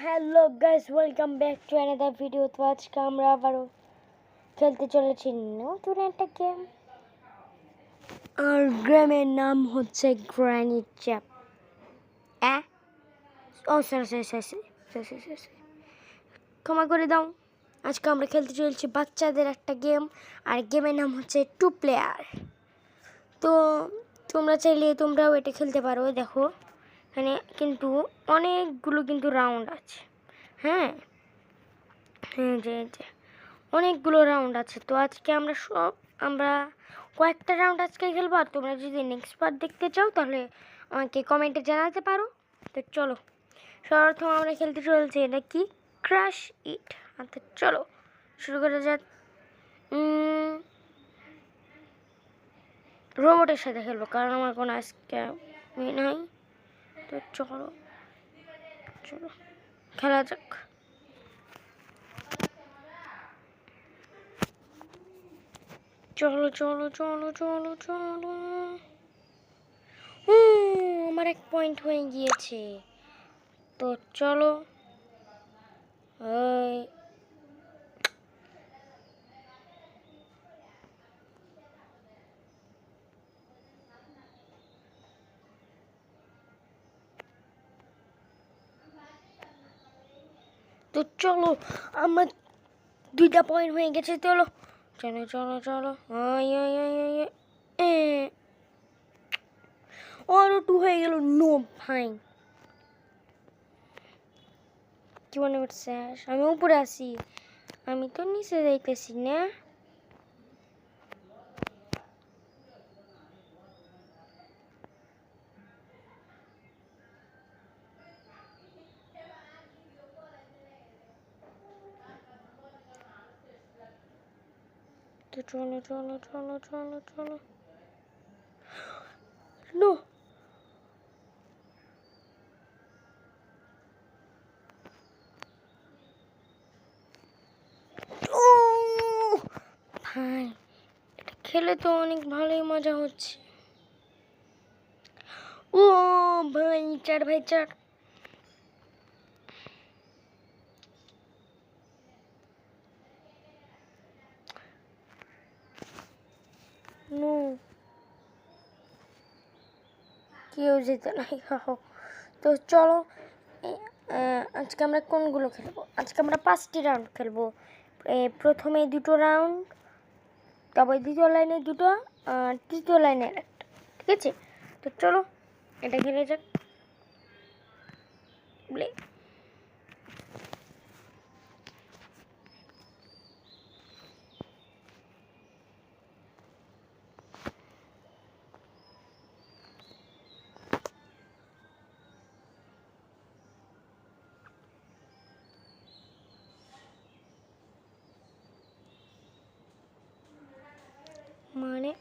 Hello guys, welcome back to another video. তো আজকে আমরা আবারও খেলতে চলেছি নতুন একটা গেম, আর গেমের নাম হচ্ছে গ্র্যানি চ্যাপ। ও সরি, ক্ষমা করে দাও। আজকে আমরা খেলতে চলেছি বাচ্চাদের একটা গেম, আর গেমের নাম হচ্ছে 2 প্লেয়ার। তো তোমরা চাইলে তোমরাও এটা খেলতে পারো। দেখো এখানে কিন্তু অনেকগুলো কিন্তু রাউন্ড আছে। হ্যাঁ যে অনেকগুলো রাউন্ড আছে। তো আজকে আমরা কয়েকটা রাউন্ড আজকে খেলবো। আর তোমরা যদি নেক্সট পার্ট দেখতে চাও তাহলে আমাকে কমেন্টে জানাতে পারো। তো চলো, সর্বপ্রথম আমরা খেলতে চলছি এটা কি, ক্রাশ ইট। আচ্ছা চলো শুরু করা যাক। রোবটের সাথে খেলবো কারণ আমার কোনো আজকে নাই। তো চলো চলো খেলা যাক। চলো চলো চলো চলো চলো। আমার 1 পয়েন্ট হয়ে গিয়েছে। তো চলো তো চলো আমার 2টা পয়েন্ট হয়ে গেছে। চলো চলো চলো চলো। আরও 2 হয়ে গেল। নো ভাই, কি মনে করছিস আমি উপরে আসি? আমি তো নিচে যাইতেছি না। তো চলো চলো চলো চলো চলো। নো, ভাই এটা খেলে তো অনেক ভালোই মজা হচ্ছে। ও ভাই 4 ভাই 4। নো, কেউ যেতে নাই। তো চলো আজকে আমরা কোনগুলো খেলবো? আজকে আমরা 5টি রাউন্ড খেলবো। প্রথমে 2টো রাউন্ড, তারপর দ্বিতীয় লাইনে 2টো, তৃতীয় লাইনের একটা। ঠিক আছে, তো চলো এটা খেলে যাক। বলে মানে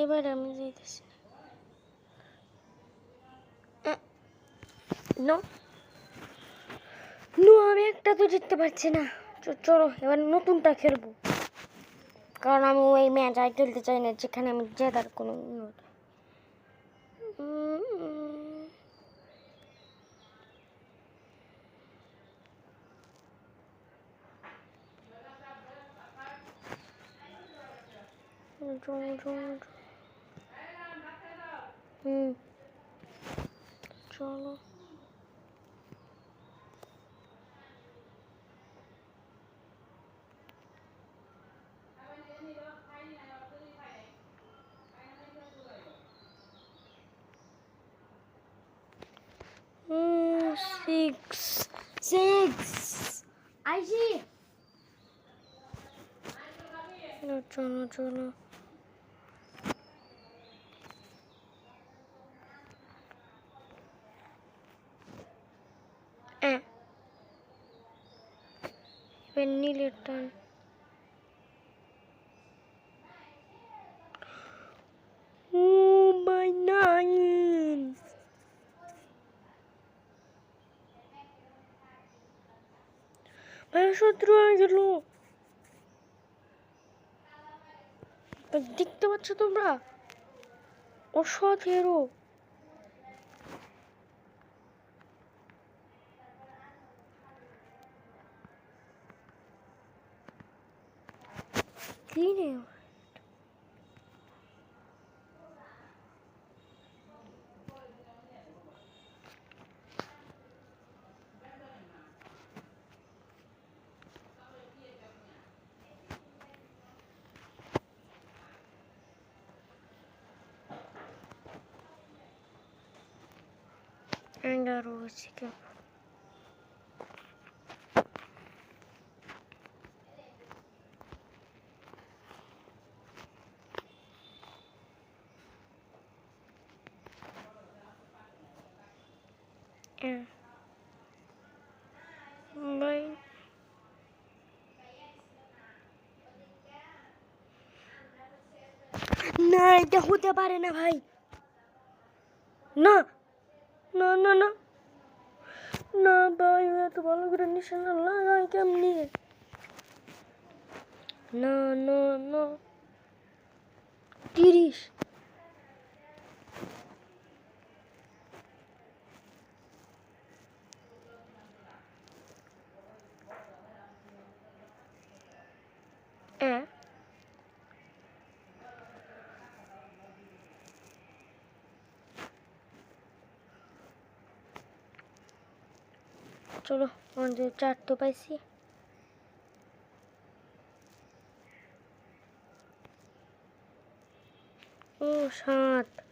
এবার আমি যাইতেছি। নো নো, আমি একটা তো জিততে পারছি না। চলো এবার নতুনটা খেলবো, কারণ আমি ওই ম্যাচ আর খেলতে চাই না যেখানে আমি জেতার কোনো চলো সিক্স আইসি। চলো চলো এবার নীলের টান। ও মাই 9, ভাই 17 হয়ে গেল। দেখতে পাচ্ছ তোমরা অসৎ হিরো কি রে এন্ডারো আছে ভাই না এটা হতে পারে না ভাই না না না না না ভাই এত ভালো করে নিশানা লাগাই কেমনি না না না 30 চলো আমাদের 4 তো পাইছি ও 7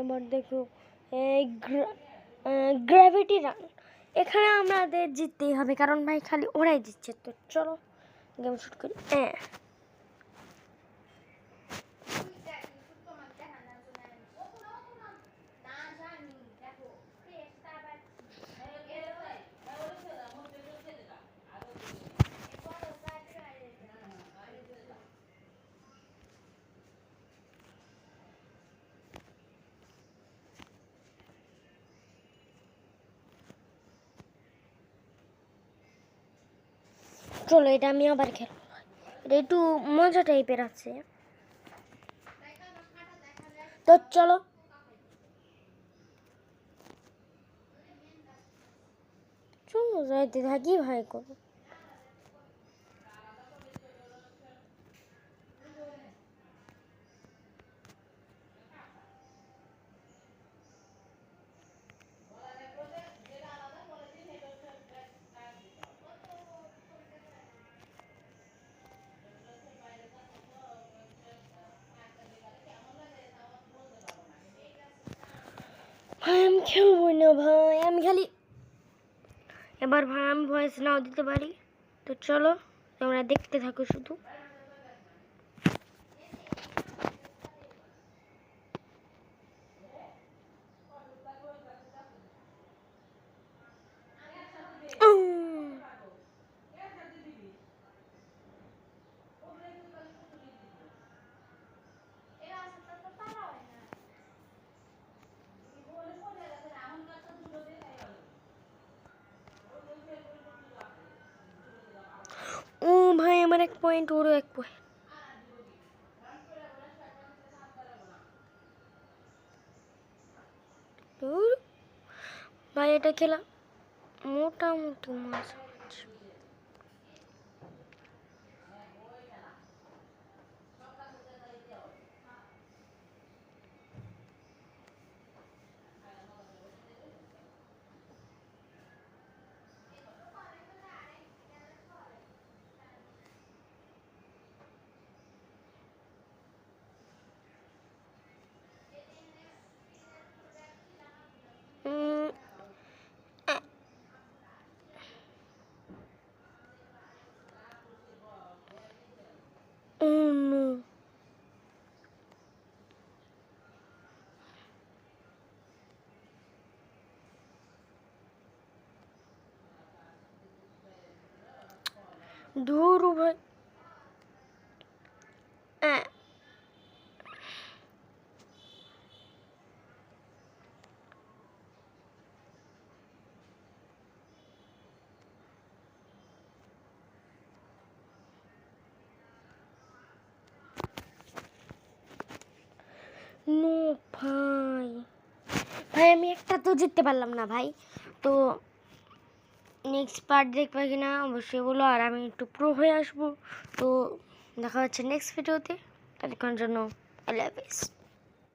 এবার দেখো গ্র্যাভিটি রান এখানে আমাদের জিততেই হবে কারণ ভাই খালি ওরাই জিতছে তো চলো গেম শুট করি চলো এটা আমি আবার খেলবো এটা একটু মজা টাইপের আছে তো চলো চলো যাইতে থাকি ভাই করো ভাই আমি খেলবো না ভাই আমি খালি এবার ভাই আমি ভয়েস নাও দিতে পারি তো চলো তোমরা দেখতে থাকো শুধু ও ভাই আমার 1 পয়েন্ট ওরও 1 পয়েন্ট ভাই এটা খেলা মোটামুটি মজা হচ্ছে ধুরু ভাই নো ভাই ভাই আমি একটা তো জিততে পারলাম না ভাই। তো নেক্সট পার্ট দেখবে কিনা অবশ্যই বলো, আর আমি একটু প্রো হয়ে আসবো। তো দেখা হচ্ছে নেক্সট ভিডিওতে, ততক্ষণের জন্য আল্লাহ হাফেজ।